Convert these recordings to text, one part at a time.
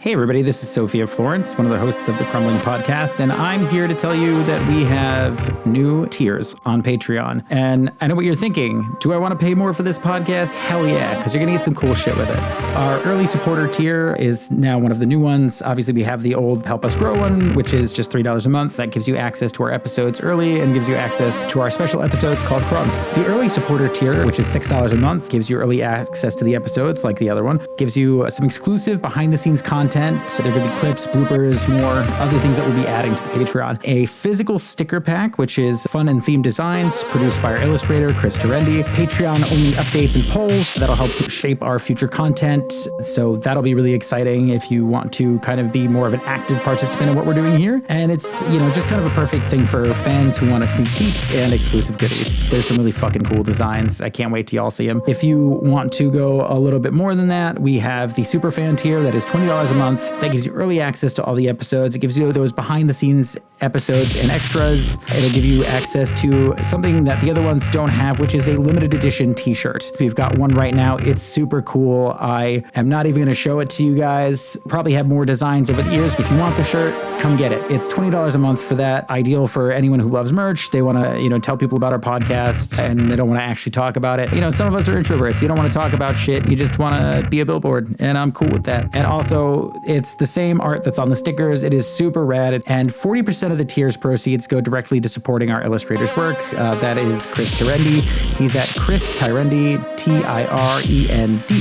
Hey everybody, this is Sophia Florence, one of the hosts of the Crumbling podcast, and I'm here to tell you that we have new tiers on Patreon. And I know what you're thinking. Do I want to pay more for this podcast? Hell yeah, because you're going to get some cool shit with it. Our early supporter tier is now one of the new ones. Obviously, we have the old Help Us Grow one, which is just $3 a month. That gives you access to our episodes early and gives you access to our special episodes called Crumbs. The early supporter tier, which is $6 a month, gives you early access to the episodes like the other one, gives you some exclusive behind-the-scenes content. So there could be clips, bloopers, more other things that we'll be adding to the Patreon. A physical sticker pack, which is fun and themed designs produced by our illustrator, Chris Terendi. Patreon-only updates and polls that'll help shape our future content. So that'll be really exciting if you want to kind of be more of an active participant in what we're doing here. And it's, just kind of a perfect thing for fans who want a sneak peek and exclusive goodies. There's some really fucking cool designs. I can't wait till y'all see them. If you want to go a little bit more than that, we have the super fan tier that is $20 a month. That gives you early access to all the episodes. It gives you those behind the scenes episodes and extras. It'll give you access to something that the other ones don't have, which is a limited edition t-shirt. We've got one right now. It's super cool. I am not even going to show it to you guys. Probably have more designs over the years. If you want the shirt, come get it. It's $20 a month for that. Ideal for anyone who loves merch. They want to, tell people about our podcast and they don't want to actually talk about it. Some of us are introverts. You don't want to talk about shit. You just want to be a billboard, and I'm cool with that. And also, it's the same art that's on the stickers. It is super rad, and 40% of the tier's proceeds go directly to supporting our illustrator's work. That is Chris Terendi. He's at Chris Terendi, Tirendi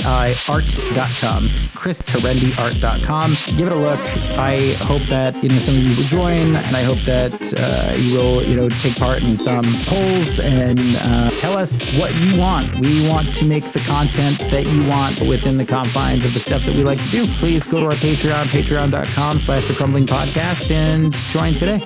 art.com. ChrisTerendiart.com. Give it a look. I hope that some of you will join, and I hope that you will take part in some polls and tell us what you want. We want to make the content that you want within the confines of the stuff that we like to do. Please go to our Patreon, patreon.com/The Crumbling Podcast, and join today.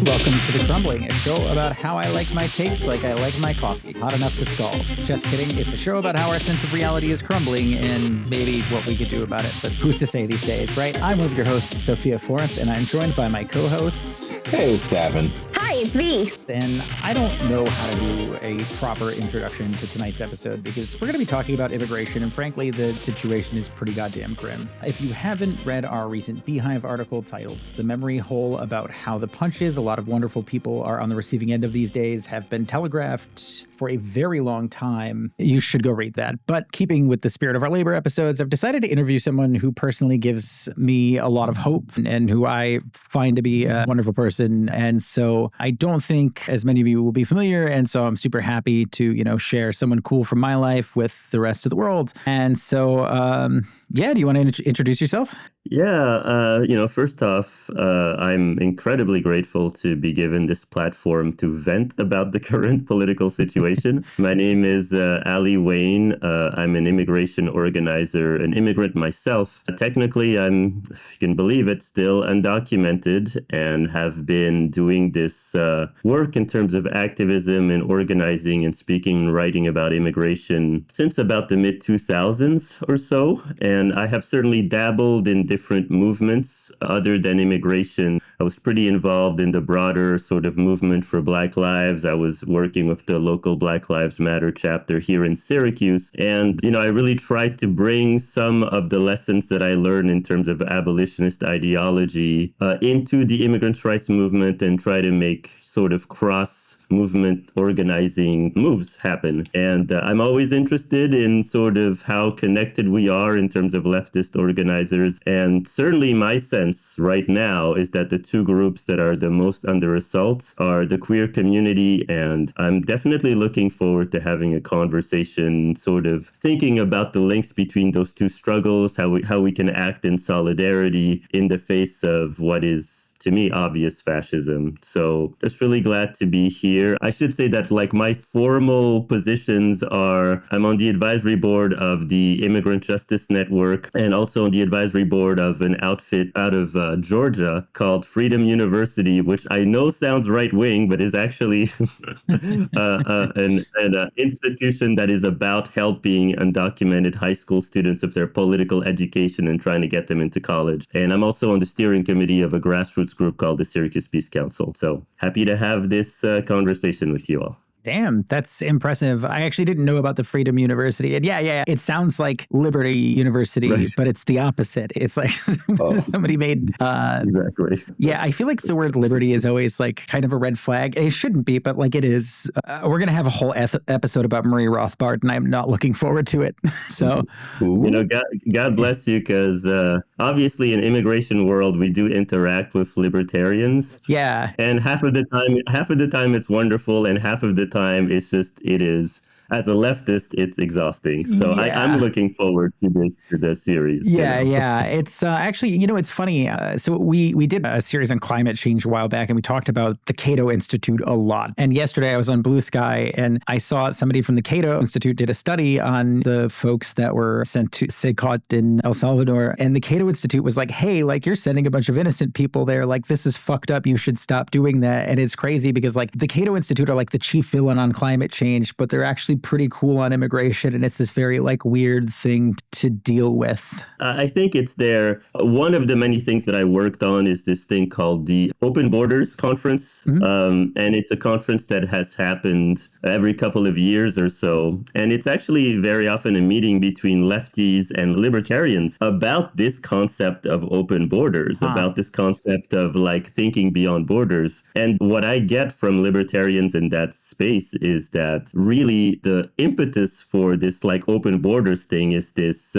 Welcome to The Crumbling, a show about how I like my takes like I like my coffee, hot enough to scald. Just kidding. It's a show about how our sense of reality is crumbling and maybe what we could do about it. But who's to say these days, right? I'm one of your hosts, Sophia Florence, and I'm joined by my co-hosts. Hey, it's Davin. Hi, it's V. And I don't know how to do a proper introduction to tonight's episode because we're going to be talking about immigration, and frankly, the situation is pretty goddamn grim. If you haven't read our recent Beehive article titled The Memory Hole, about how the punches a lot of wonderful people are on the receiving end of these days have been telegraphed for a very long time, you should go read that. But keeping with the spirit of our labor episodes, I've decided to interview someone who personally gives me a lot of hope and who I find to be a wonderful person. And so I don't think as many of you will be familiar. And so I'm super happy to, share someone cool from my life with the rest of the world. And so, do you want to introduce yourself? Yeah, first off, I'm incredibly grateful to be given this platform to vent about the current political situation. My name is Aly Wane. I'm an immigration organizer, an immigrant myself. Technically, I'm, if you can believe it, still undocumented and have been doing this work in terms of activism and organizing and speaking and writing about immigration since about the mid-2000s or so. And I have certainly dabbled in different movements other than immigration. I was pretty involved in the broader sort of movement for Black Lives. I was working with the local Black Lives Matter chapter here in Syracuse. And, I really tried to bring some of the lessons that I learned in terms of abolitionist ideology into the immigrants' rights movement and try to make sort of cross-movement organizing moves happen. And I'm always interested in sort of how connected we are in terms of leftist organizers. And certainly my sense right now is that the two groups that are the most under assault are the queer community. And I'm definitely looking forward to having a conversation, sort of thinking about the links between those two struggles, how we can act in solidarity in the face of what is, to me, obvious fascism. So just really glad to be here. I should say that my formal positions are, I'm on the advisory board of the Immigrant Justice Network and also on the advisory board of an outfit out of Georgia called Freedom University, which I know sounds right-wing, but is actually an institution that is about helping undocumented high school students with their political education and trying to get them into college. And I'm also on the steering committee of a grassroots grassroots group called the Syracuse Peace Council. So happy to have this conversation with you all. Damn, that's impressive. I actually didn't know about the Freedom University. And yeah, it sounds like Liberty University, Right. but it's the opposite. It's like somebody made... Exactly. Yeah, I feel like the word liberty is always like kind of a red flag. It shouldn't be, but like it is. We're going to have a whole episode about Marie Rothbard, and I'm not looking forward to it. So, God bless you, because obviously in immigration world, we do interact with libertarians. Yeah. And half of the time it's wonderful, and half of the time it is. As a leftist, it's exhausting. So I'm looking forward to this series. Yeah. It's actually, it's funny. So we did a series on climate change a while back, and we talked about the Cato Institute a lot. And yesterday I was on Blue Sky, and I saw somebody from the Cato Institute did a study on the folks that were sent to Secot in El Salvador. And the Cato Institute was like, hey, like you're sending a bunch of innocent people there. Like this is fucked up. You should stop doing that. And it's crazy because like the Cato Institute are like the chief villain on climate change, but they're actually pretty cool on immigration, and it's this very like weird thing to deal with. I think it's there. One of the many things that I worked on is this thing called the Open Borders Conference, and it's a conference that has happened every couple of years or so, and it's actually very often a meeting between lefties and libertarians about this concept of open borders, about this concept of like thinking beyond borders. And what I get from libertarians in that space is that really the impetus for this like open borders thing is this,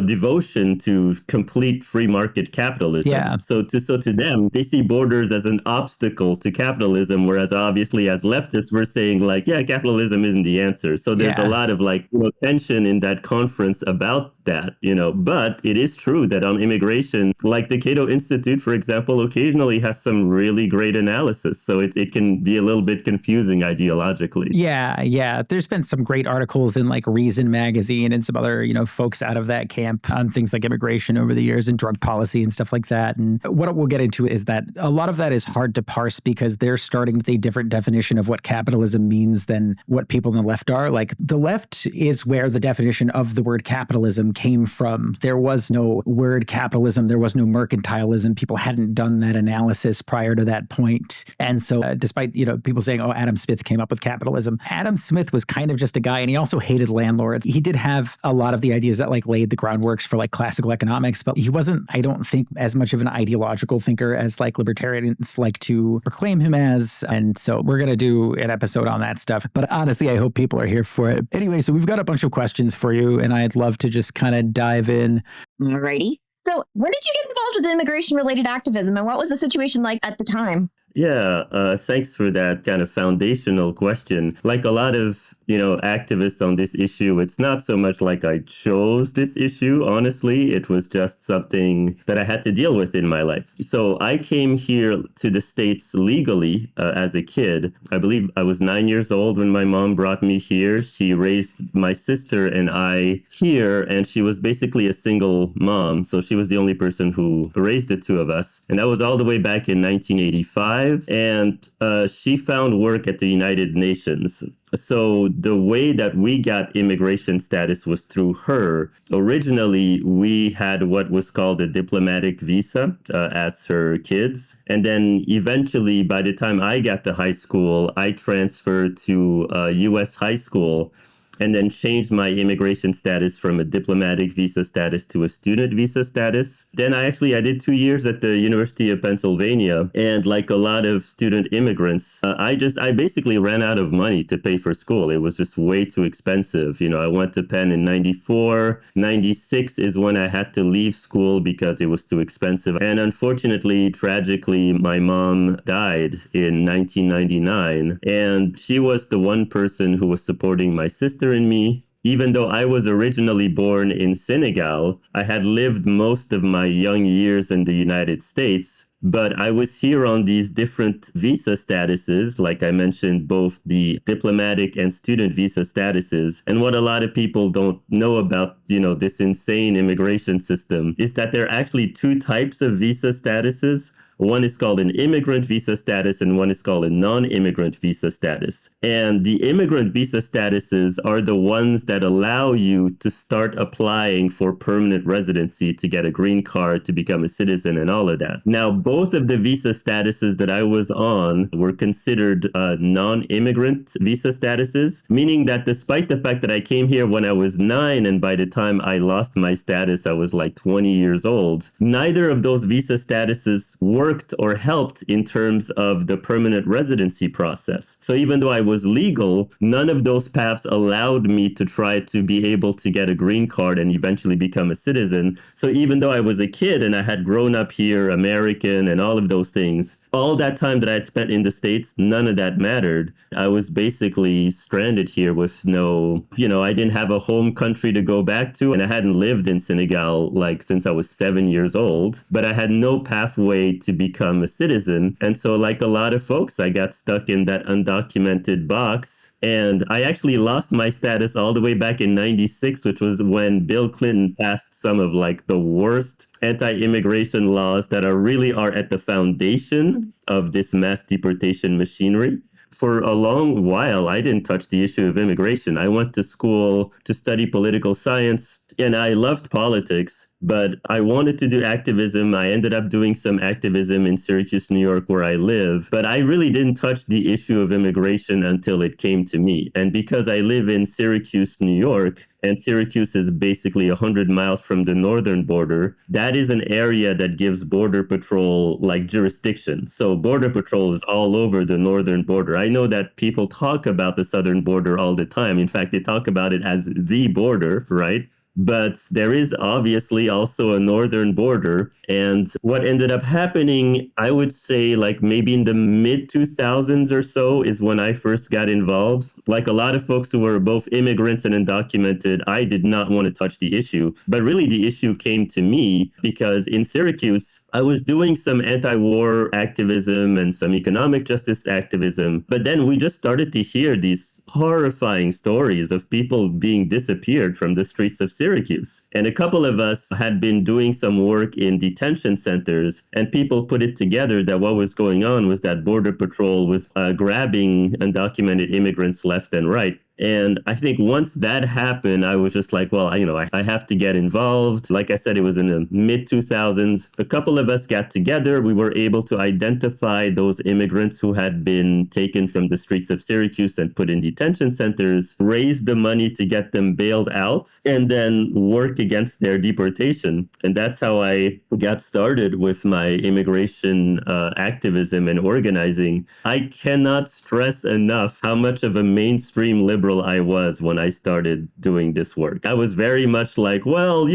devotion to complete free market capitalism. Yeah. So to them, they see borders as an obstacle to capitalism, whereas obviously as leftists, we're saying like, yeah, capitalism isn't the answer. So there's a lot of like tension in that conference about that, but it is true that on immigration, like the Cato Institute, for example, occasionally has some really great analysis. So it can be a little bit confusing ideologically. Yeah. There's been some great articles in like Reason magazine and some other, folks out of that camp on things like immigration over the years and drug policy and stuff like that. And what we'll get into is that a lot of that is hard to parse because they're starting with a different definition of what capitalism means than what people on the left are. Like the left is where the definition of the word capitalism came from. There was no word capitalism. There was no mercantilism. People hadn't done that analysis prior to that point. And so despite, people saying, oh, Adam Smith came up with capitalism, Adam Smith was kind of just a guy, and he also hated landlords. He did have a lot of the ideas that like laid the groundworks for like classical economics, but he wasn't, I don't think, as much of an ideological thinker as like libertarians like to proclaim him as. And so we're going to do an episode on that stuff. But honestly, I hope people are here for it. Anyway, so we've got a bunch of questions for you, and I'd love to just kind of dive in. Alrighty. So where did you get involved with immigration-related activism, and what was the situation like at the time? Yeah, thanks for that kind of foundational question. Like a lot of, activists on this issue, it's not so much like I chose this issue, honestly. It was just something that I had to deal with in my life. So I came here to the States legally as a kid. I believe I was 9 years old when my mom brought me here. She raised my sister and I here, and she was basically a single mom. So she was the only person who raised the two of us. And that was all the way back in 1985. And she found work at the United Nations. So the way that we got immigration status was through her. Originally, we had what was called a diplomatic visa as her kids. And then eventually, by the time I got to high school, I transferred to U.S. high school and then changed my immigration status from a diplomatic visa status to a student visa status. Then I did 2 years at the University of Pennsylvania. And like a lot of student immigrants, I basically ran out of money to pay for school. It was just way too expensive. I went to Penn in 94. 96 is when I had to leave school because it was too expensive. And unfortunately, tragically, my mom died in 1999. And she was the one person who was supporting my sister and me. Even though I was originally born in Senegal, I had lived most of my young years in the United States, but I was here on these different visa statuses, like I mentioned, both the diplomatic and student visa statuses. And what a lot of people don't know about, this insane immigration system is that there are actually two types of visa statuses. One is called an immigrant visa status and one is called a non-immigrant visa status. And the immigrant visa statuses are the ones that allow you to start applying for permanent residency, to get a green card, to become a citizen and all of that. Now, both of the visa statuses that I was on were considered non-immigrant visa statuses, meaning that despite the fact that I came here when I was 9 and by the time I lost my status, I was like 20 years old, neither of those visa statuses worked or helped in terms of the permanent residency process. So even though I was legal, none of those paths allowed me to try to be able to get a green card and eventually become a citizen. So even though I was a kid and I had grown up here, American and all of those things, all that time that I had spent in the States, none of that mattered. I was basically stranded here with no, I didn't have a home country to go back to. And I hadn't lived in Senegal like since I was 7 years old, but I had no pathway to become a citizen. And so like a lot of folks, I got stuck in that undocumented box. And I actually lost my status all the way back in 96, which was when Bill Clinton passed some of like the worst anti-immigration laws that really are at the foundation of this mass deportation machinery. For a long while, I didn't touch the issue of immigration. I went to school to study political science, and I loved politics, but I wanted to do activism. I ended up doing some activism in Syracuse, New York, where I live, but I really didn't touch the issue of immigration until it came to me. And because I live in Syracuse, New York, and Syracuse is basically 100 miles from the northern border, that is an area that gives Border Patrol like jurisdiction. So Border Patrol is all over the northern border. I know that people talk about the southern border all the time. In fact, they talk about it as the border, right? But there is obviously also a northern border. And what ended up happening, I would say like maybe in the mid 2000s or so is when I first got involved. Like a lot of folks who were both immigrants and undocumented, I did not want to touch the issue. But really the issue came to me because in Syracuse, I was doing some anti-war activism and some economic justice activism. But then we just started to hear these horrifying stories of people being disappeared from the streets of Syracuse. And a couple of us had been doing some work in detention centers, and people put it together that what was going on was that Border Patrol was grabbing undocumented immigrants left and right. And I think once that happened, I was just like, well, I have to get involved. Like I said, it was in the mid 2000s. A couple of us got together. We were able to identify those immigrants who had been taken from the streets of Syracuse and put in detention centers, raise the money to get them bailed out, and then work against their deportation. And that's how I got started with my immigration activism and organizing. I cannot stress enough how much of a mainstream liberal I was when I started doing this work. I was very much like, well,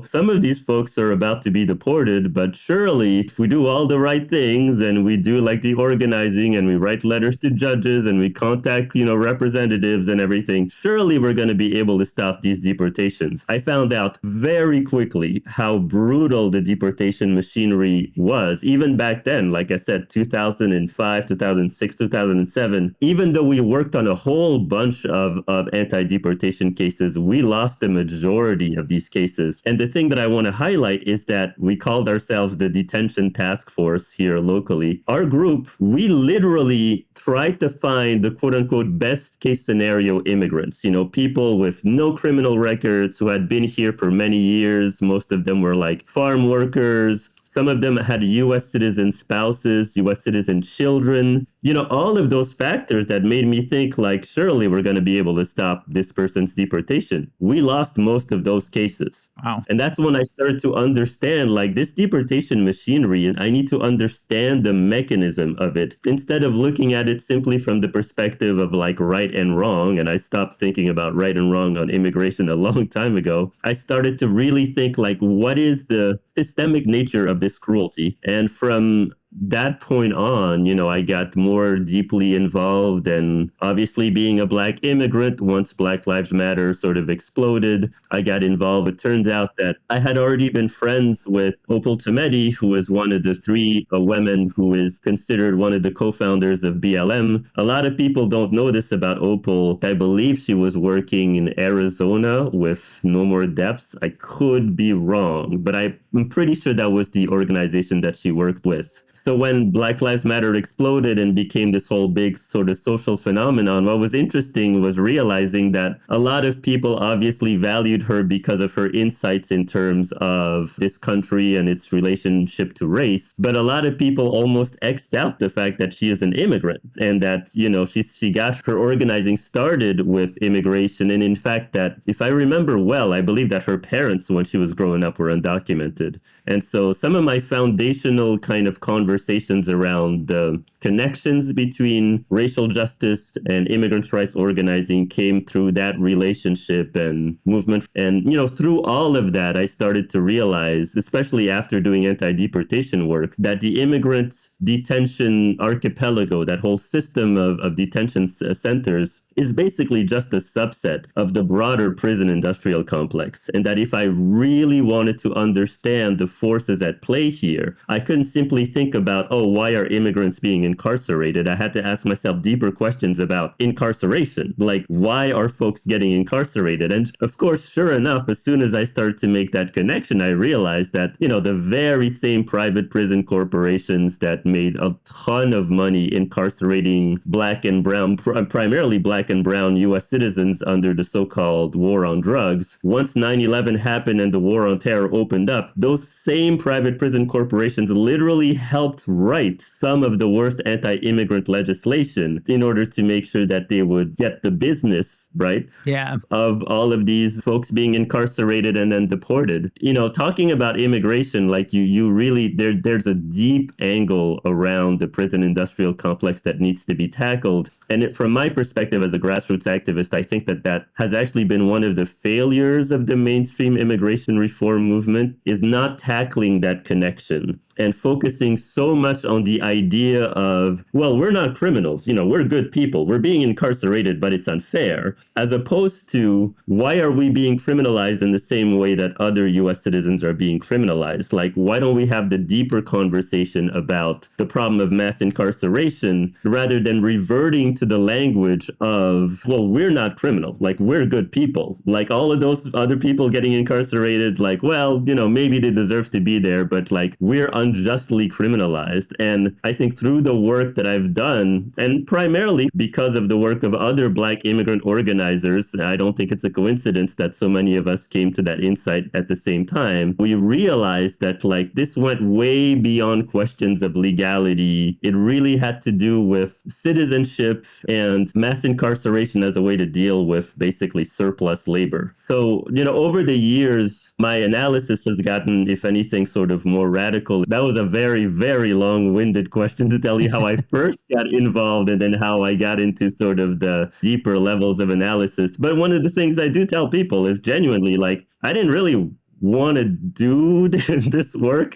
some of these folks are about to be deported, but surely if we do all the right things and we do like the organizing and we write letters to judges and we contact, representatives and everything, surely we're going to be able to stop these deportations. I found out very quickly how brutal the deportation machinery was. Even back then, like I said, 2005, 2006, 2007, even though we worked on a whole bunch of anti-deportation cases, we lost the majority of these cases. And the thing that I want to highlight is that we called ourselves the Detention Task Force here locally. Our group, we literally tried to find the quote-unquote best case scenario immigrants, people with no criminal records who had been here for many years. Most of them were like farm workers. Some of them had U.S. citizen spouses, U.S. citizen children, all of those factors that made me think like, surely we're going to be able to stop this person's deportation. We lost most of those cases. Wow. And that's when I started to understand like this deportation machinery, and I need to understand the mechanism of it instead of looking at it simply from the perspective of like right and wrong. And I stopped thinking about right and wrong on immigration a long time ago. I started to really think like, what is the systemic nature of this cruelty? And from that point on, I got more deeply involved. And obviously being a Black immigrant, once Black Lives Matter sort of exploded, I got involved. It turns out that I had already been friends with Opal Tometi, who is one of the three women who is considered one of the co-founders of BLM. A lot of people don't know this about Opal. I believe she was working in Arizona with No More Deaths. I could be wrong, but I'm pretty sure that was the organization that she worked with. So when Black Lives Matter exploded and became this whole big sort of social phenomenon, what was interesting was realizing that a lot of people obviously valued her because of her insights in terms of this country and its relationship to race. But a lot of people almost X'd out the fact that she is an immigrant and that, she got her organizing started with immigration. And in fact, that if I remember well, I believe that her parents, when she was growing up, were undocumented. And so some of my foundational kind of conversations around the connections between racial justice and immigrants' rights organizing came through that relationship and movement. And, through all of that, I started to realize, especially after doing anti-deportation work, that the immigrant detention archipelago, that whole system of detention centers, is basically just a subset of the broader prison industrial complex. And that if I really wanted to understand the forces at play here, I couldn't simply think about, why are immigrants being incarcerated? I had to ask myself deeper questions about incarceration. Like, why are folks getting incarcerated? And of course, sure enough, as soon as I started to make that connection, I realized that, the very same private prison corporations that made a ton of money incarcerating Black and brown, primarily Black and brown U.S. citizens under the so-called war on drugs. Once 9/11 happened and the war on terror opened up, those same private prison corporations literally helped write some of the worst anti-immigrant legislation in order to make sure that they would get the business, right? Yeah. Of all of these folks being incarcerated and then deported. Talking about immigration, like you really, there's a deep angle around the prison industrial complex that needs to be tackled. And from my perspective as a grassroots activist, I think that has actually been one of the failures of the mainstream immigration reform movement, is not tackling that connection and focusing so much on the idea of, well, we're not criminals, we're good people, we're being incarcerated, but it's unfair, as opposed to, why are we being criminalized in the same way that other U.S. citizens are being criminalized? Like, why don't we have the deeper conversation about the problem of mass incarceration rather than reverting to the language of, well, we're not criminals, like, we're good people. Like, all of those other people getting incarcerated, like, well, maybe they deserve to be there, but like, we're unjustly criminalized. And I think through the work that I've done, and primarily because of the work of other Black immigrant organizers, I don't think it's a coincidence that so many of us came to that insight at the same time, we realized that like this went way beyond questions of legality. It really had to do with citizenship and mass incarceration as a way to deal with basically surplus labor. So, over the years, my analysis has gotten, if anything, sort of more radical. That was a very, very long-winded question to tell you how I first got involved and then how I got into sort of the deeper levels of analysis. But one of the things I do tell people is genuinely, like, I didn't really want to do this work.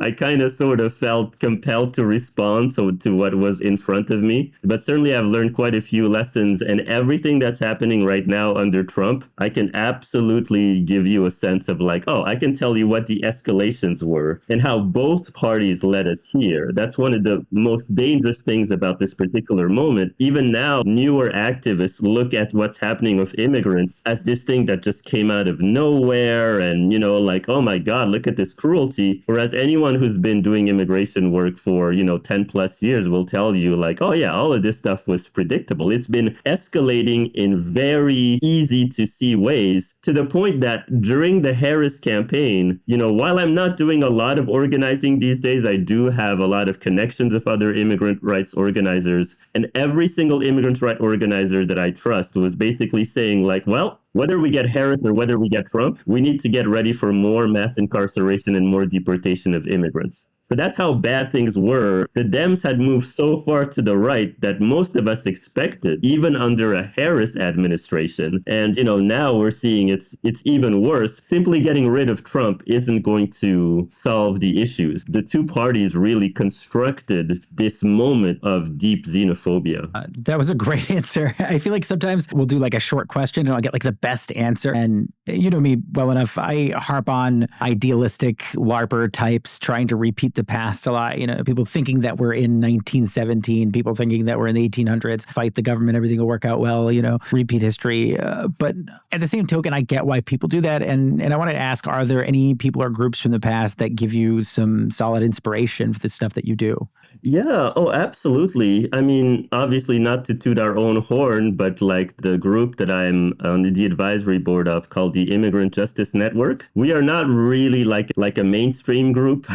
I kind of sort of felt compelled to respond to what was in front of me. But certainly I've learned quite a few lessons, and everything that's happening right now under Trump, I can absolutely give you a sense of like, I can tell you what the escalations were and how both parties led us here. That's one of the most dangerous things about this particular moment. Even now, newer activists look at what's happening with immigrants as this thing that just came out of nowhere and like, oh my God, look at this cruelty. Whereas anyone who's been doing immigration work for, 10 plus years will tell you like, oh yeah, all of this stuff was predictable. It's been escalating in very easy to see ways, to the point that during the Harris campaign, while I'm not doing a lot of organizing these days, I do have a lot of connections with other immigrant rights organizers. And every single immigrant rights organizer that I trust was basically saying like, well, whether we get Harris or whether we get Trump, we need to get ready for more mass incarceration and more deportation of immigrants. So that's how bad things were. The Dems had moved so far to the right that most of us expected, even under a Harris administration. And, now we're seeing it's even worse. Simply getting rid of Trump isn't going to solve the issues. The two parties really constructed this moment of deep xenophobia. That was a great answer. I feel like sometimes we'll do like a short question and I'll get like the best answer. And You know me well enough. I harp on idealistic LARPer types trying to repeat the past a lot. You know, people thinking that we're in 1917, people thinking that we're in the 1800s, fight the government, everything will work out well, you know, repeat history. But at the same token, I get why people do that. And I wanted to ask, are there any people or groups from the past that give you some solid inspiration for the stuff that you do? Yeah, oh, absolutely. I mean, obviously not to toot our own horn, but like the group that I'm on the advisory board of called the Immigrant Justice Network, we are not really like a mainstream group.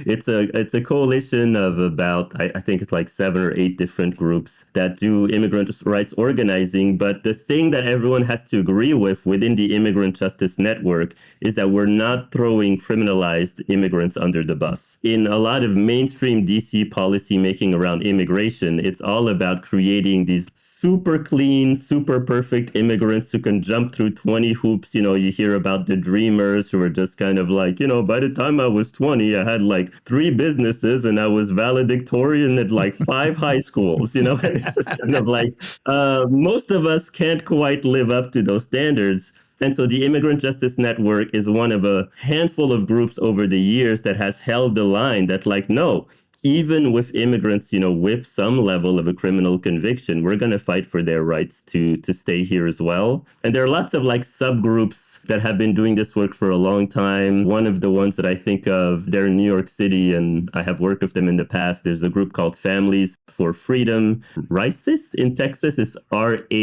It's a coalition of about I think it's like 7 or 8 different groups that do immigrant rights organizing. But the thing that everyone has to agree with within the Immigrant Justice Network is that we're not throwing criminalized immigrants under the bus. In a lot of mainstream DC policy making around immigration, it's all about creating these super clean, super perfect immigrants who can jump through 20 hoops. You know, you hear about the dreamers who are just kind of like, you know, by the time I was 20, I had like 3 businesses and I was valedictorian at like 5 high schools, you know, and it's just kind of like, most of us can't quite live up to those standards. And so the Immigrant Justice Network is one of a handful of groups over the years that has held the line that like, no, even with immigrants, you know, with some level of a criminal conviction, we're going to fight for their rights to stay here as well. And there are lots of like subgroups that have been doing this work for a long time. One of the ones that I think of, they're in New York City, and I have worked with them in the past. There's a group called Families for Freedom. RICES in Texas is RAICES.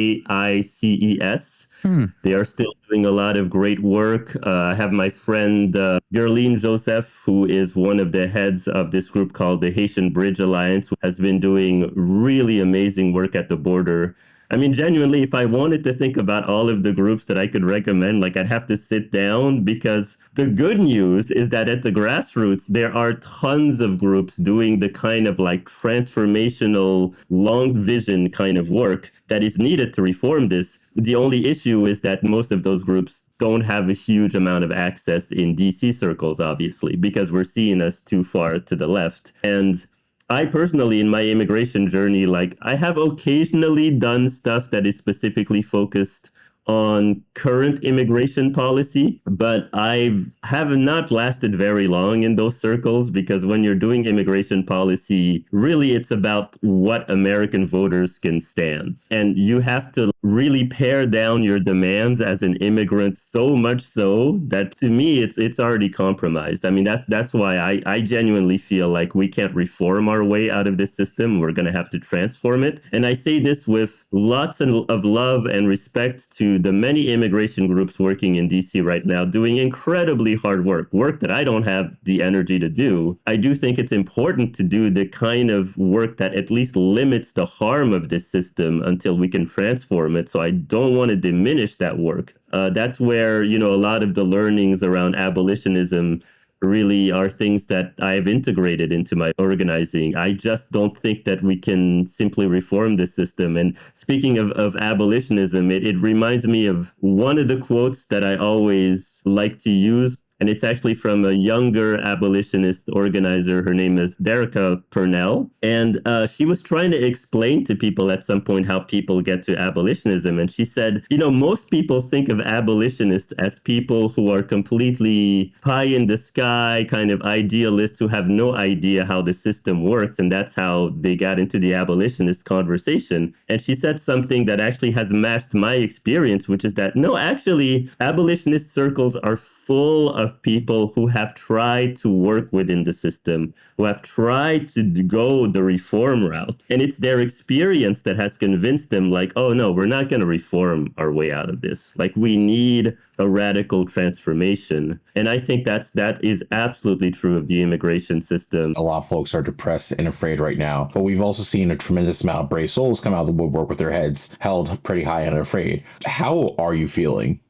They are still doing a lot of great work. I have my friend Gerline Joseph, who is one of the heads of this group called the Haitian Bridge Alliance, who has been doing really amazing work at the border. I mean, genuinely, if I wanted to think about all of the groups that I could recommend, like I'd have to sit down, because the good news is that at the grassroots, there are tons of groups doing the kind of like transformational, long vision kind of work that is needed to reform this. The only issue is that most of those groups don't have a huge amount of access in DC circles, obviously, because we're seen as too far to the left. And I personally, in my immigration journey, like I have occasionally done stuff that is specifically focused on current immigration policy, but I have not lasted very long in those circles, because when you're doing immigration policy, really it's about what American voters can stand. And you have to really pare down your demands as an immigrant so much so that to me it's already compromised. I mean, that's why I genuinely feel like we can't reform our way out of this system. We're going to have to transform it. And I say this with lots of love and respect to the many immigration groups working in DC right now, doing incredibly hard work that I don't have the energy to do. I do think it's important to do the kind of work that at least limits the harm of this system until we can transform it. So I don't want to diminish that work. That's where, you know, a lot of the learnings around abolitionism really are things that I've integrated into my organizing. I just don't think that we can simply reform the system. And speaking of abolitionism, it reminds me of one of the quotes that I always like to use. And it's actually from a younger abolitionist organizer. Her name is Derica Purnell. And she was trying to explain to people at some point how people get to abolitionism. And she said, you know, most people think of abolitionists as people who are completely pie in the sky, kind of idealists who have no idea how the system works. And that's how they got into the abolitionist conversation. And she said something that actually has matched my experience, which is that, no, actually, abolitionist circles are full of people who have tried to work within the system, who have tried to go the reform route. And it's their experience that has convinced them, like, oh, no, we're not going to reform our way out of this. Like, we need a radical transformation. And I think that is absolutely true of the immigration system. A lot of folks are depressed and afraid right now, but we've also seen a tremendous amount of brave souls come out of the woodwork with their heads held pretty high and afraid. How are you feeling?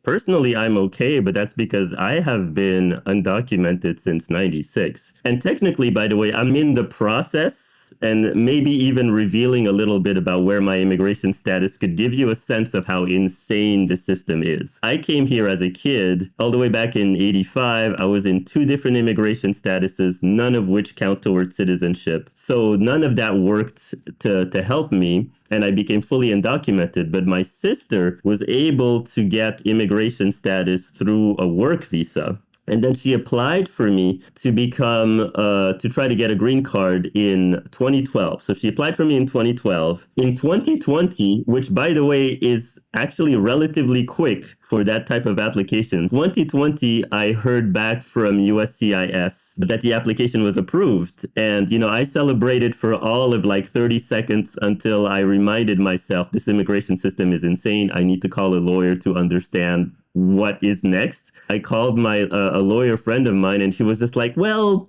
Personally, I'm okay, but that's because I have been undocumented since '96. And technically, by the way, I'm in the process and maybe even revealing a little bit about where my immigration status could give you a sense of how insane the system is. I came here as a kid, all the way back in 85. I was in 2 different immigration statuses, none of which count towards citizenship. So none of that worked to help me, and I became fully undocumented. But my sister was able to get immigration status through a work visa. And then she applied for me to to try to get a green card in 2012. So she applied for me in 2012. In 2020, which by the way is actually relatively quick for that type of application, 2020, I heard back from USCIS that the application was approved. And, I celebrated for all of like 30 seconds until I reminded myself this immigration system is insane. I need to call a lawyer to understand what is next. I called a lawyer friend of mine, and he was just like, well,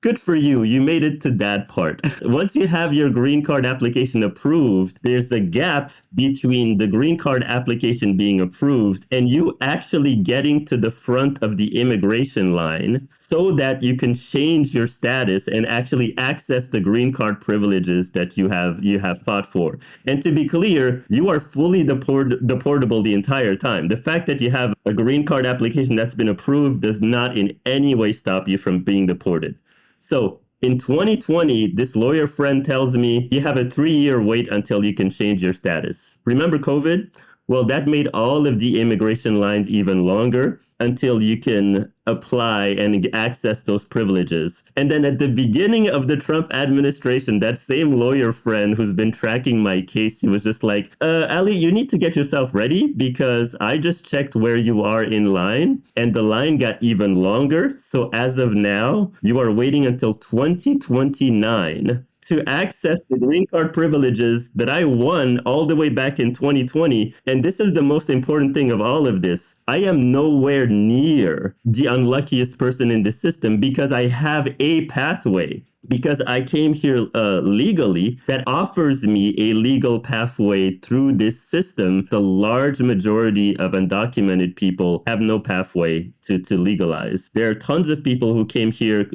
good for you. You made it to that part. Once you have your green card application approved, there's a gap between the green card application being approved and you actually getting to the front of the immigration line so that you can change your status and actually access the green card privileges that you have fought for. And to be clear, you are fully deportable the entire time. The fact that you have a green card application that's been approved does not in any way stop you from being deported. So in 2020, this lawyer friend tells me you have a 3-year wait until you can change your status. Remember COVID? Well, that made all of the immigration lines even longer until you can apply and access those privileges. And then at the beginning of the Trump administration, that same lawyer friend who's been tracking my case, he was just like, Aly, you need to get yourself ready because I just checked where you are in line and the line got even longer. So as of now, you are waiting until 2029 to access the green card privileges that I won all the way back in 2020. And this is the most important thing of all of this. I am nowhere near the unluckiest person in the system because I have a pathway. Because I came here legally, that offers me a legal pathway through this system. The large majority of undocumented people have no pathway to legalize. There are tons of people who came here,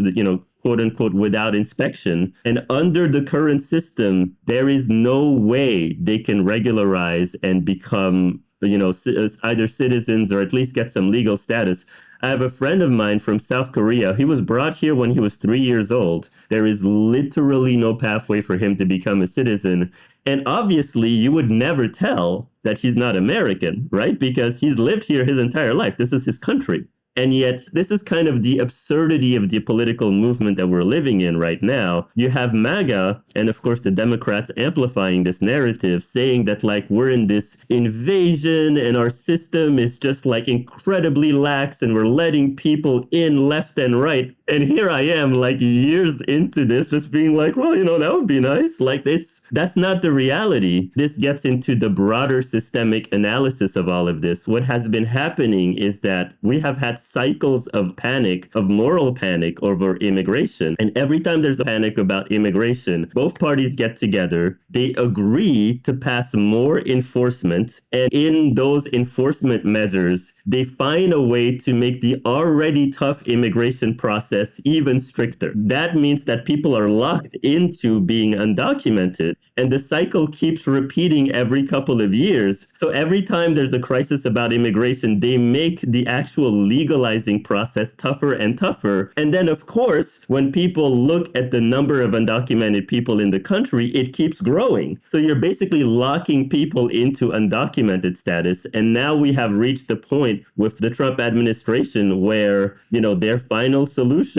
quote unquote, without inspection. And under the current system, there is no way they can regularize and become, either citizens or at least get some legal status. I have a friend of mine from South Korea. He was brought here when he was 3 years old. There is literally no pathway for him to become a citizen. And obviously, you would never tell that he's not American, right? Because he's lived here his entire life. This is his country. And yet, this is kind of the absurdity of the political movement that we're living in right now. You have MAGA, and of course the Democrats amplifying this narrative, saying that like we're in this invasion and our system is just like incredibly lax and we're letting people in left and right. And here I am like years into this just being like, well, that would be nice. Like that's not the reality. This gets into the broader systemic analysis of all of this. What has been happening is that we have had cycles of panic, of moral panic over immigration. And every time there's a panic about immigration, both parties get together, they agree to pass more enforcement. And in those enforcement measures, they find a way to make the already tough immigration process even stricter. That means that people are locked into being undocumented. And the cycle keeps repeating every couple of years. So every time there's a crisis about immigration, they make the actual legalizing process tougher and tougher. And then, of course, when people look at the number of undocumented people in the country, it keeps growing. So you're basically locking people into undocumented status. And now we have reached the point with the Trump administration where, their final solution,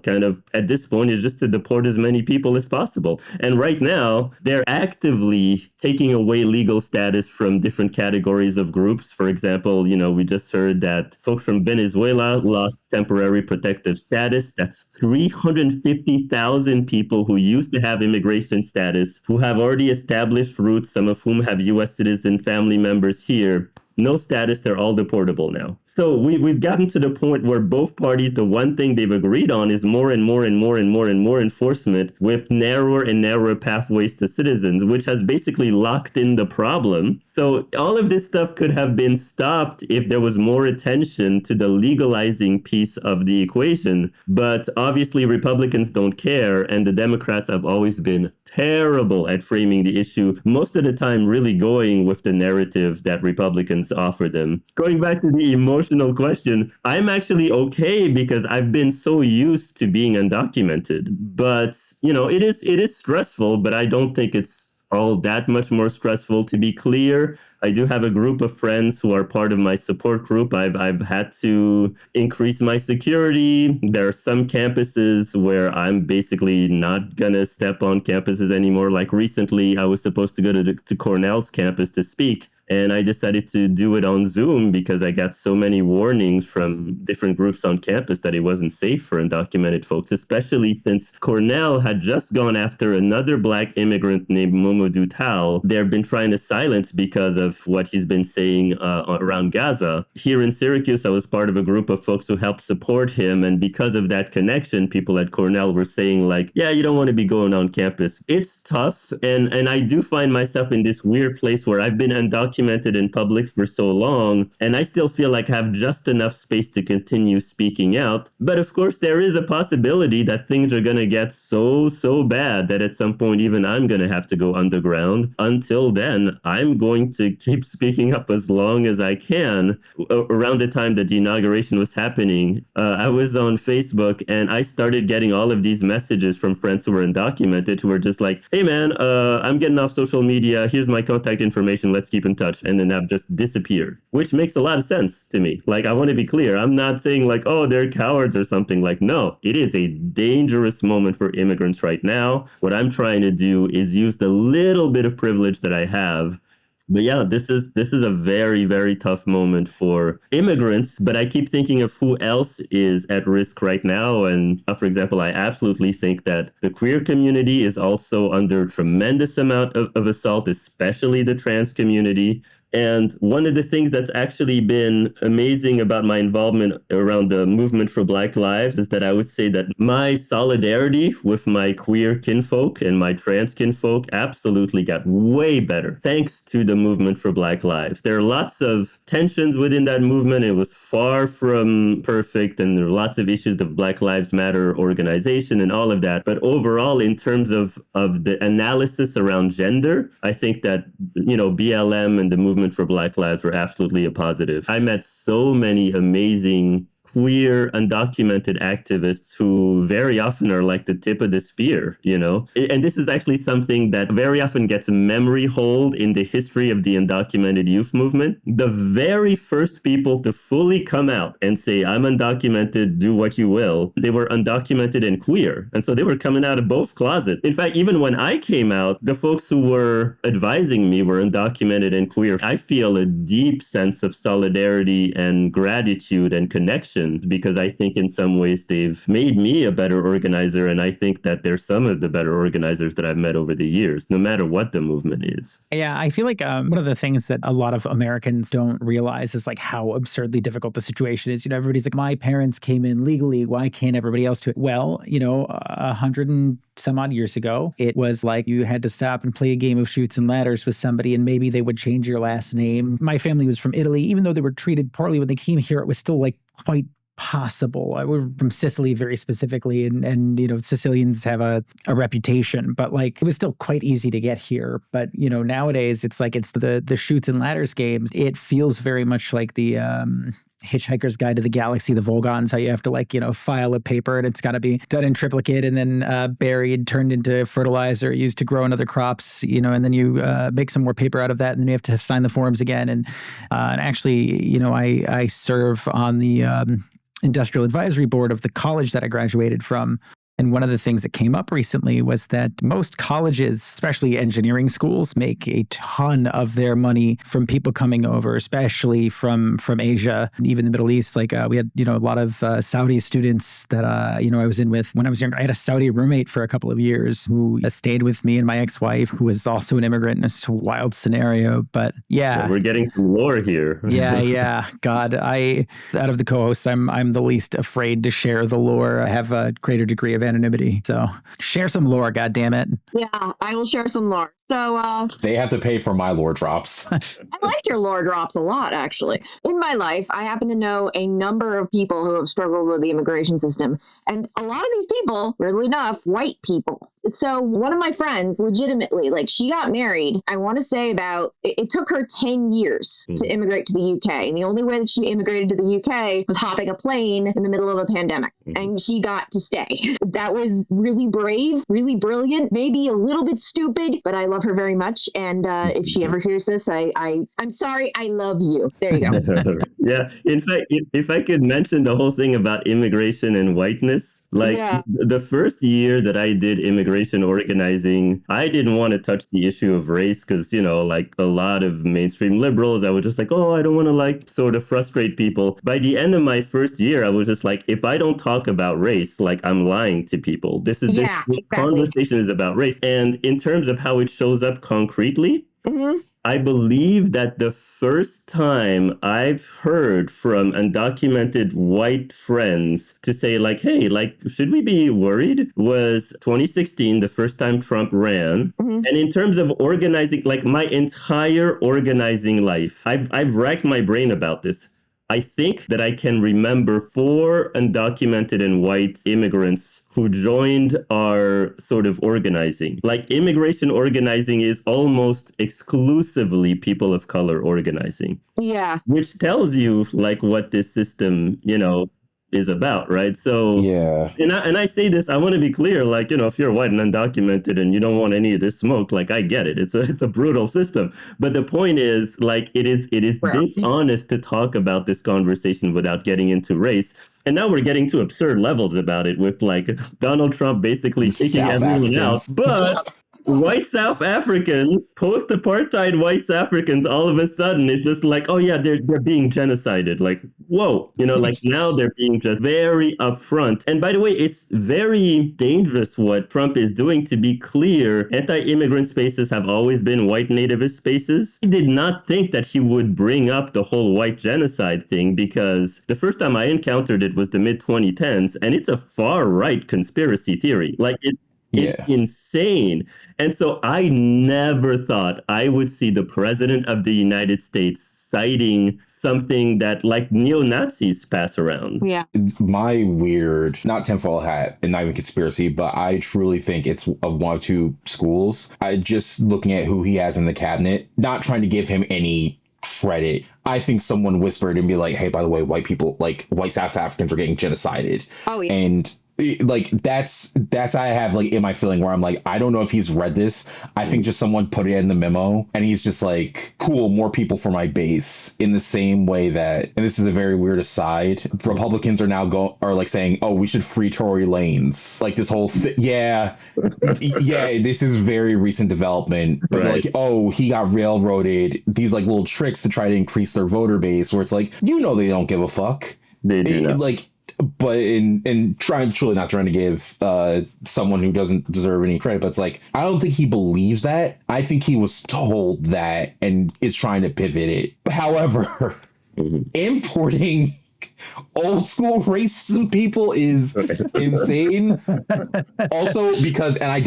kind of at this point is just to deport as many people as possible. And right now, they're actively taking away legal status from different categories of groups. For example, we just heard that folks from Venezuela lost temporary protective status. That's 350,000 people who used to have immigration status, who have already established roots, some of whom have U.S. citizen family members here. no status, they're all deportable now. So we've gotten to the point where both parties, the one thing they've agreed on is more and more and more and more and more enforcement with narrower and narrower pathways to citizens, which has basically locked in the problem. So all of this stuff could have been stopped if there was more attention to the legalizing piece of the equation. But obviously Republicans don't care, and the Democrats have always been terrible at framing the issue, most of the time really going with the narrative that Republicans offer them. Going back to the emotional question, I'm actually okay because I've been so used to being undocumented. But, it is stressful, but I don't think it's all that much more stressful. To be clear, I do have a group of friends who are part of my support group. I've had to increase my security. There are some campuses where I'm basically not gonna step on campuses anymore. Like recently, I was supposed to go to Cornell's campus to speak, and I decided to do it on Zoom because I got so many warnings from different groups on campus that it wasn't safe for undocumented folks, especially since Cornell had just gone after another Black immigrant named Mamadou Tal. They've been trying to silence because of what he's been saying around Gaza. Here in Syracuse, I was part of a group of folks who helped support him. And because of that connection, people at Cornell were saying like, yeah, you don't want to be going on campus. It's tough. And I do find myself in this weird place where I've been undocumented in public for so long, and I still feel like I have just enough space to continue speaking out. But of course, there is a possibility that things are going to get so bad that at some point, even I'm going to have to go underground. Until then, I'm going to keep speaking up as long as I can. Around the time that the inauguration was happening, I was on Facebook and I started getting all of these messages from friends who were undocumented who were just like, hey man, I'm getting off social media. Here's my contact information. Let's keep in touch. And then I've just disappeared, which makes a lot of sense to me. Like, I want to be clear. I'm not saying like, oh, they're cowards or something. Like, no, it is a dangerous moment for immigrants right now. What I'm trying to do is use the little bit of privilege that I have. But yeah, this is a very, very tough moment for immigrants. But I keep thinking of who else is at risk right now. And for example, I absolutely think that the queer community is also under tremendous amount of assault, especially the trans community. And one of the things that's actually been amazing about my involvement around the movement for Black Lives is that I would say that my solidarity with my queer kinfolk and my trans kinfolk absolutely got way better thanks to the movement for Black Lives. There are lots of tensions within that movement. It was far from perfect, and there are lots of issues of Black Lives Matter organization and all of that. But overall, in terms of the analysis around gender, I think that, BLM and the movement for Black Lives were absolutely a positive. I met so many amazing queer undocumented activists who very often are like the tip of the spear, And this is actually something that very often gets a memory hold in the history of the undocumented youth movement. The very first people to fully come out and say, I'm undocumented, do what you will, they were undocumented and queer. And so they were coming out of both closets. In fact, even when I came out, the folks who were advising me were undocumented and queer. I feel a deep sense of solidarity and gratitude and connection, because I think in some ways they've made me a better organizer. And I think that they're some of the better organizers that I've met over the years, no matter what the movement is. Yeah, I feel like one of the things that a lot of Americans don't realize is like how absurdly difficult the situation is. Everybody's like, my parents came in legally. Why can't everybody else do it? Well, 100 and some odd years ago, it was like you had to stop and play a game of Chutes and Ladders with somebody, and maybe they would change your last name. My family was from Italy. Even though they were treated poorly when they came here, it was still like quite possible. We're from Sicily very specifically, and Sicilians have a reputation, but like it was still quite easy to get here. But nowadays it's like it's the Chutes and Ladders games. It feels very much like the Hitchhiker's Guide to the Galaxy, the Volgons, how you have to file a paper and it's got to be done in triplicate and then buried, turned into fertilizer, used to grow in other crops, and then you make some more paper out of that, and then you have to sign the forms again. And actually, I serve on the Industrial Advisory Board of the college that I graduated from. And one of the things that came up recently was that most colleges, especially engineering schools, make a ton of their money from people coming over, especially from Asia and even the Middle East. Like we had, a lot of Saudi students that, I was in with when I was younger. I had a Saudi roommate for a couple of years who stayed with me and my ex-wife, who was also an immigrant. It's a wild scenario, but yeah. Well, we're getting some lore here. Yeah. God, out of the co-hosts, I'm the least afraid to share the lore. I have a greater degree of anonymity. So share some lore, goddammit. Yeah, I will share some lore. So they have to pay for my lore drops. I like your lore drops a lot, actually. In my life, I happen to know a number of people who have struggled with the immigration system. And a lot of these people, weirdly enough, white people. So one of my friends, legitimately, she got married, I want to say it took her 10 years to immigrate to the UK. And the only way that she immigrated to the UK was hopping a plane in the middle of a pandemic. And she got to stay. That was really brave, really brilliant, maybe a little bit stupid, but I love her very much. And if she ever hears this, I'm sorry, I love you. There you go. Yeah. In fact, if I could mention the whole thing about immigration and whiteness, the first year that I did immigration organizing, I didn't want to touch the issue of race because, a lot of mainstream liberals, I was just like, oh, I don't want to sort of frustrate people. By the end of my first year, I was just like, if I don't talk about race, I'm lying to people. This exactly. Conversation is about race. And in terms of how it shows up concretely, I believe that the first time I've heard from undocumented white friends to say hey, should we be worried was 2016, the first time Trump ran. And in terms of organizing, my entire organizing life, I've racked my brain about this. I think that I can remember 4 undocumented and white immigrants who joined our sort of organizing. Immigration organizing is almost exclusively people of color organizing. Yeah. Which tells you what this system, is about, right? So yeah. And I say this, I want to be clear, if you're white and undocumented and you don't want any of this smoke, I get it. It's a brutal system. But the point is, it is dishonest to talk about this conversation without getting into race. And now we're getting to absurd levels about it with Donald Trump basically kicking everyone out. But white South Africans, post-apartheid white South Africans, all of a sudden it's just oh yeah, they're being genocided. Whoa, now they're being just very upfront. And by the way, it's very dangerous what Trump is doing. To be clear, anti-immigrant spaces have always been white nativist spaces. He did not think that he would bring up the whole white genocide thing because the first time I encountered it was the mid-2010s, and it's a far-right conspiracy theory. It's insane. And so I never thought I would see the president of the United States citing something that neo-Nazis pass around. Yeah. My weird, not tinfoil hat and not even conspiracy, but I truly think it's of one of 2 schools. I just looking at who he has in the cabinet, not trying to give him any credit. I think someone whispered and be hey, by the way, white people, white South Africans are getting genocided. Oh, yeah. And that's I have in my feeling where I'm I don't know if he's read this. I think just someone put it in the memo and he's just cool, more people for my base, in the same way that, and this is a very weird aside, Republicans are now saying, oh, we should free Tory Lanes. This whole yeah, this is very recent development, but right. Oh, he got railroaded, these little tricks to try to increase their voter base, where it's they don't give a fuck. They do not. But in truly not trying to give someone who doesn't deserve any credit, but it's I don't think he believes that. I think he was told that and is trying to pivot it. However, importing old school racism people is insane. Also, because, and I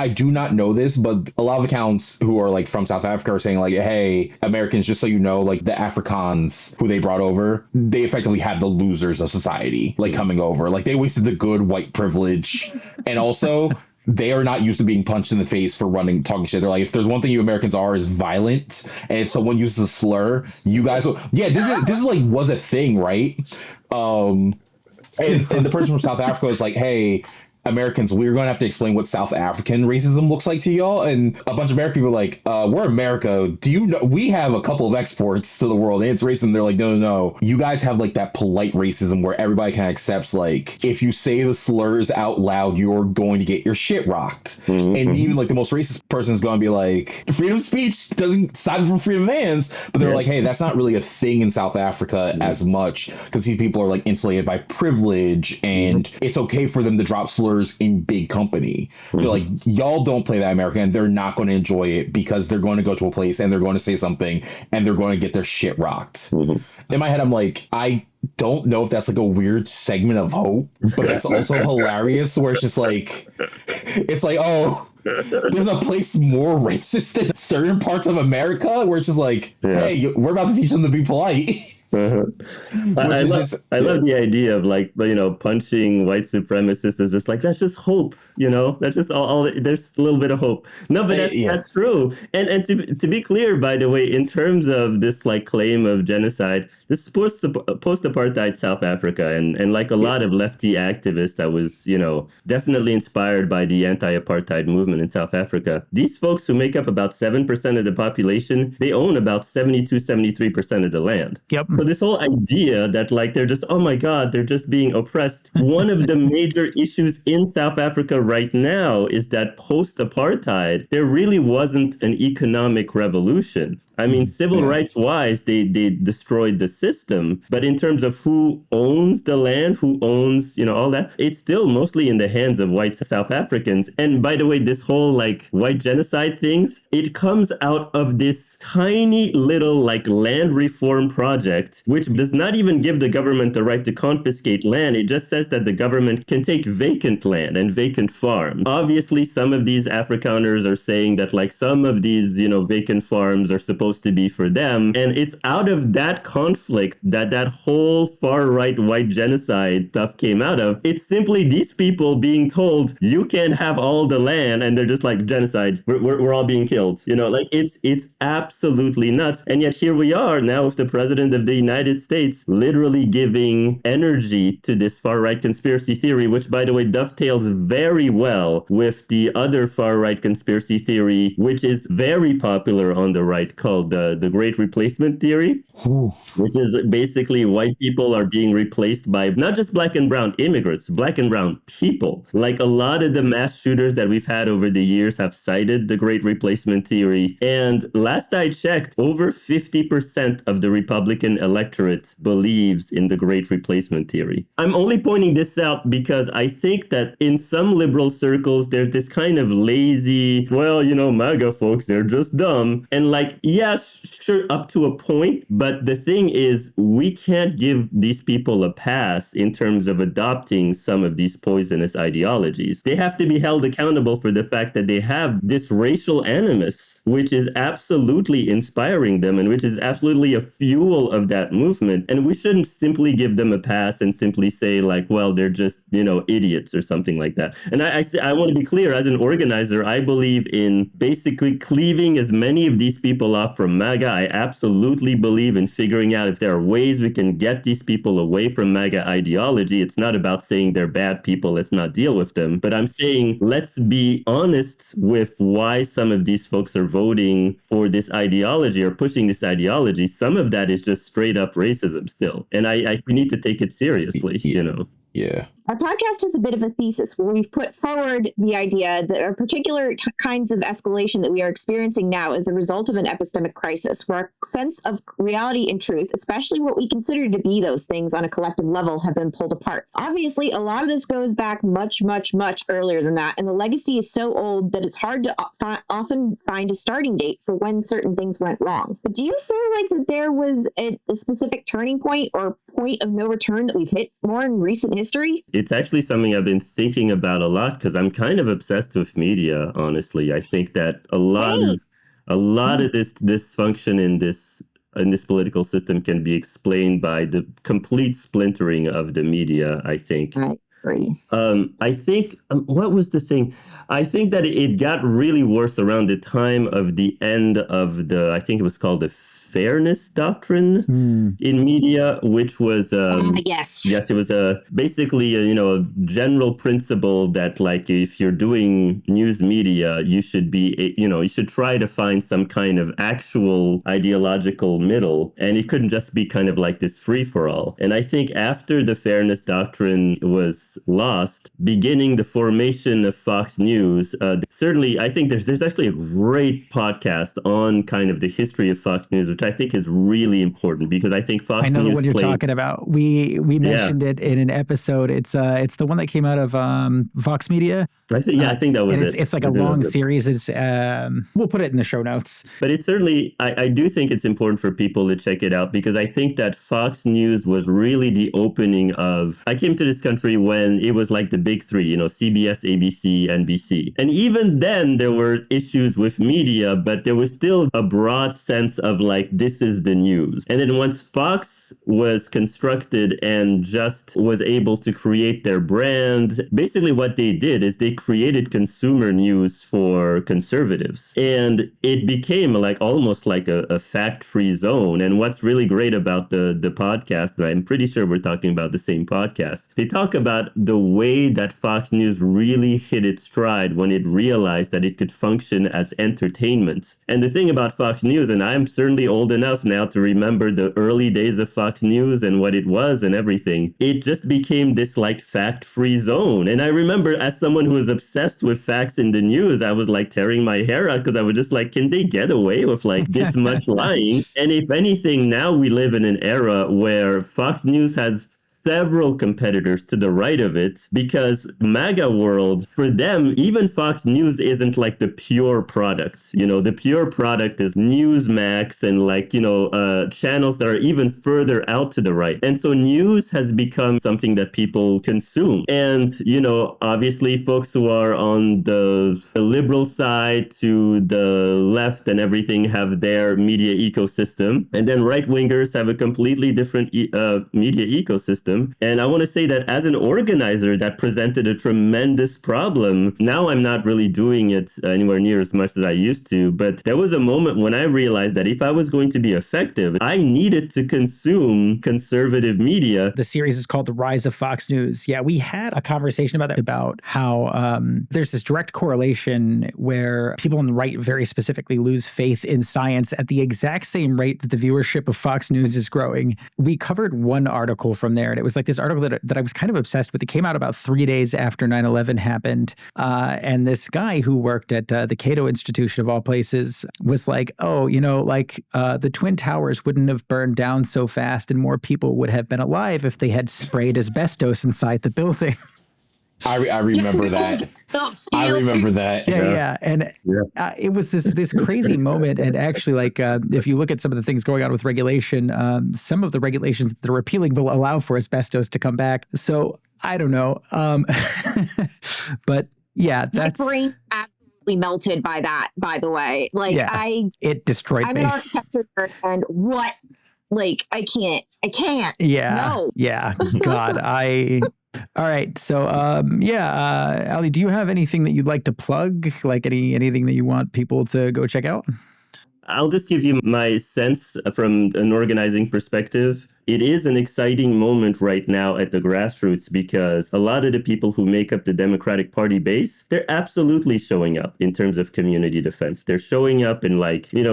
do not know this, but a lot of accounts who are from South Africa are saying hey, Americans, just so you know, the Afrikaans who they brought over, they effectively have the losers of society coming over. They wasted the good white privilege. And also, they are not used to being punched in the face for talking shit. They're if there's one thing you Americans are, is violent. And if someone uses a slur, you guys will, this is was a thing, right? And the person from South Africa was hey, Americans, we're going to have to explain what South African racism looks like to y'all. And a bunch of American people are like, we're America. Do you know we have a couple of exports to the world and it's racism? They're like, no. You guys have like that polite racism where everybody kind of accepts, like, if you say the slurs out loud, you're going to get your shit rocked. And even like the most racist person is going to be like, freedom of speech doesn't stop from freedom of hands. But they're like, hey, that's not really a thing in South Africa as much because these people are like insulated by privilege and it's okay for them to drop slurs in big company. They're like, y'all don't play that American and they're not going to enjoy it because they're going to go to a place and they're going to say something and they're going to get their shit rocked. In my head, I'm like, I don't know if that's like a weird segment of hope, but that's also hilarious where it's just like, it's like, oh, there's a place more racist than certain parts of America where it's just like, hey, we're about to teach them to be polite. I love the idea of like, punching white supremacists is just like, that's just hope, that's just all there's a little bit of hope. No, but that's true. And to be clear, by the way, in terms of this like claim of genocide, this is post-apartheid South Africa, and like a lot of lefty activists that was, definitely inspired by the anti-apartheid movement in South Africa. These folks who make up about 7% of the population, they own about 73% of the land. Yep. So this whole idea that like they're just, oh my God, they're just being oppressed. One of the major issues in South Africa right now is that post-apartheid, there really wasn't an economic revolution. I mean, civil rights wise, they destroyed the system. But in terms of who owns the land, who owns, all that, it's still mostly in the hands of white South Africans. And by the way, this whole like white genocide things, it comes out of this tiny little like land reform project, which does not even give the government the right to confiscate land. It just says that the government can take vacant land and vacant farms. Obviously, some of these Afrikaners are saying that like some of these, vacant farms are supposed to be for them. And it's out of that conflict that whole far-right white genocide stuff came out of. It's simply these people being told, you can't have all the land, and they're just like, genocide, we're all being killed. Like it's absolutely nuts. And yet here we are now with the president of the United States literally giving energy to this far-right conspiracy theory, which by the way dovetails very well with the other far-right conspiracy theory, which is very popular on the right, called the Great Replacement Theory, which is basically white people are being replaced by not just black and brown immigrants, black and brown people. Like a lot of the mass shooters that we've had over the years have cited the Great Replacement Theory. And last I checked, over 50% of the Republican electorate believes in the Great Replacement Theory. I'm only pointing this out because I think that in some liberal circles, there's this kind of lazy, well, MAGA folks, they're just dumb. And like, yeah, sure, up to a point. But the thing is, we can't give these people a pass in terms of adopting some of these poisonous ideologies. They have to be held accountable for the fact that they have this racial animus, which is absolutely inspiring them and which is absolutely a fuel of that movement. And we shouldn't simply give them a pass and simply say like, well, they're just, idiots or something like that. And I want to be clear, as an organizer, I believe in basically cleaving as many of these people off from MAGA. I absolutely believe in figuring out if there are ways we can get these people away from MAGA ideology. It's not about saying they're bad people, let's not deal with them. But I'm saying let's be honest with why some of these folks are voting for this ideology or pushing this ideology. Some of that is just straight up racism still. And we need to take it seriously, Yeah. Our podcast is a bit of a thesis where we've put forward the idea that our particular kinds of escalation that we are experiencing now is the result of an epistemic crisis, where our sense of reality and truth, especially what we consider to be those things on a collective level, have been pulled apart. Obviously, a lot of this goes back much, much, much earlier than that, and the legacy is so old that it's hard to often find a starting date for when certain things went wrong. But do you feel like that there was a specific turning point or point of no return that we've hit more in recent history? It's actually something I've been thinking about a lot because I'm kind of obsessed with media, honestly. I think that a lot of this dysfunction in this political system can be explained by the complete splintering of the media, I think. I agree. I think, what was the thing? I think that it got really worse around the time of the end of I think it was called the fairness doctrine in media, which was yes. yes, it was basically a general principle that like if you're doing news media, you should be you should try to find some kind of actual ideological middle, and it couldn't just be kind of like this free for all. And I think after the fairness doctrine was lost, beginning the formation of Fox News, certainly I think there's actually a great podcast on kind of the history of Fox News, which I think is really important because I think Fox News I know the one you're plays, talking about. We mentioned it in an episode. It's the one that came out of Vox Media. I think that was it. It's like a long series. It's we'll put it in the show notes. But it's certainly, I do think it's important for people to check it out because I think that Fox News was really the opening of, I came to this country when it was like the big three, CBS, ABC, NBC. And even then there were issues with media, but there was still a broad sense of like, this is the news. And then once Fox was constructed and just was able to create their brand, basically what they did is they created consumer news for conservatives. And it became like almost like a fact-free zone. And what's really great about the podcast, and I'm pretty sure we're talking about the same podcast, they talk about the way that Fox News really hit its stride when it realized that it could function as entertainment. And the thing about Fox News, and I'm certainly old enough now to remember the early days of Fox News and what it was and everything, it just became this like fact-free zone. And I remember as someone who was obsessed with facts in the news, I was like tearing my hair out because I was just like, can they get away with like this much lying? And if anything, now we live in an era where Fox News has several competitors to the right of it because MAGA world, for them, even Fox News isn't like the pure product. The pure product is Newsmax and like, channels that are even further out to the right. And so news has become something that people consume. And, obviously folks who are on the liberal side to the left and everything have their media ecosystem. And then right-wingers have a completely different media ecosystem. And I want to say that as an organizer, that presented a tremendous problem. Now I'm not really doing it anywhere near as much as I used to, but there was a moment when I realized that if I was going to be effective, I needed to consume conservative media. The series is called The Rise of Fox News. Yeah, we had a conversation about that, about how there's this direct correlation where people on the right very specifically lose faith in science at the exact same rate that the viewership of Fox News is growing. We covered one article from there, and it was like this article that I was kind of obsessed with. It came out about 3 days after 9/11 happened. And this guy who worked at the Cato Institution of all places was like, the Twin Towers wouldn't have burned down so fast and more people would have been alive if they had sprayed asbestos inside the building. I remember that. I remember that. Yeah. And it was this crazy moment. And actually, like, if you look at some of the things going on with regulation, some of the regulations that are repealing will allow for asbestos to come back. So I don't know. But yeah, that's... My brain absolutely melted by that, by the way. Like, it destroyed me. I'm an architecture nerd, and what? Like, I can't. Yeah. No. Yeah. God, all right. So, Aly, do you have anything that you'd like to plug? Like anything that you want people to go check out? I'll just give you my sense from an organizing perspective. It is an exciting moment right now at the grassroots because a lot of the people who make up the Democratic Party base, they're absolutely showing up in terms of community defense. They're showing up in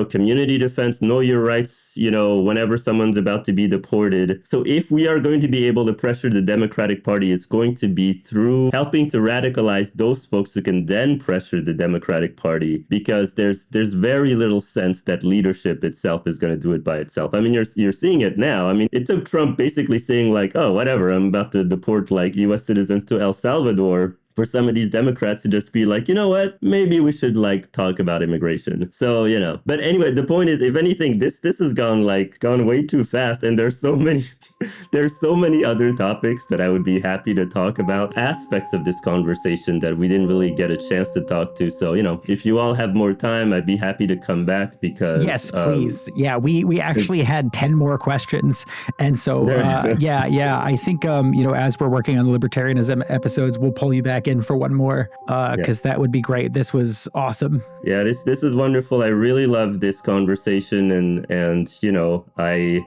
community defense, know your rights, whenever someone's about to be deported. So if we are going to be able to pressure the Democratic Party, it's going to be through helping to radicalize those folks who can then pressure the Democratic Party, because there's very little sense that leadership itself is going to do it by itself. I mean, you're seeing it now. I mean, it took Trump basically saying like, oh, whatever, I'm about to deport like U.S. citizens to El Salvador for some of these Democrats to just be like, you know what, maybe we should like talk about immigration. So, but anyway, the point is, if anything, this has gone way too fast. And there's so many other topics that I would be happy to talk about, aspects of this conversation that we didn't really get a chance to talk to. So, if you all have more time, I'd be happy to come back because... Yes, please. We actually had 10 more questions. And so, I think, as we're working on the libertarianism episodes, we'll pull you back back in for one more because that would be great. This was awesome. Yeah, this is wonderful. I really love this conversation, and you know, I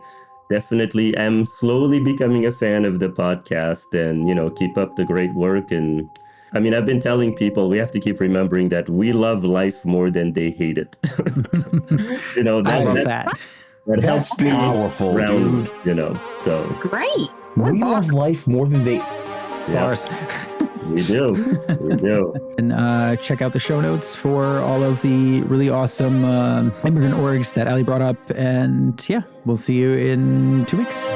definitely am slowly becoming a fan of the podcast, and you know, keep up the great work. And I mean, I've been telling people we have to keep remembering that we love life more than they hate it. You know, I love that. That That's helps me powerful, round, dude. you know. So Great. We love life more than they. Bars. we do. We do. And check out the show notes for all of the really awesome immigrant orgs that Aly brought up. And yeah, we'll see you in 2 weeks.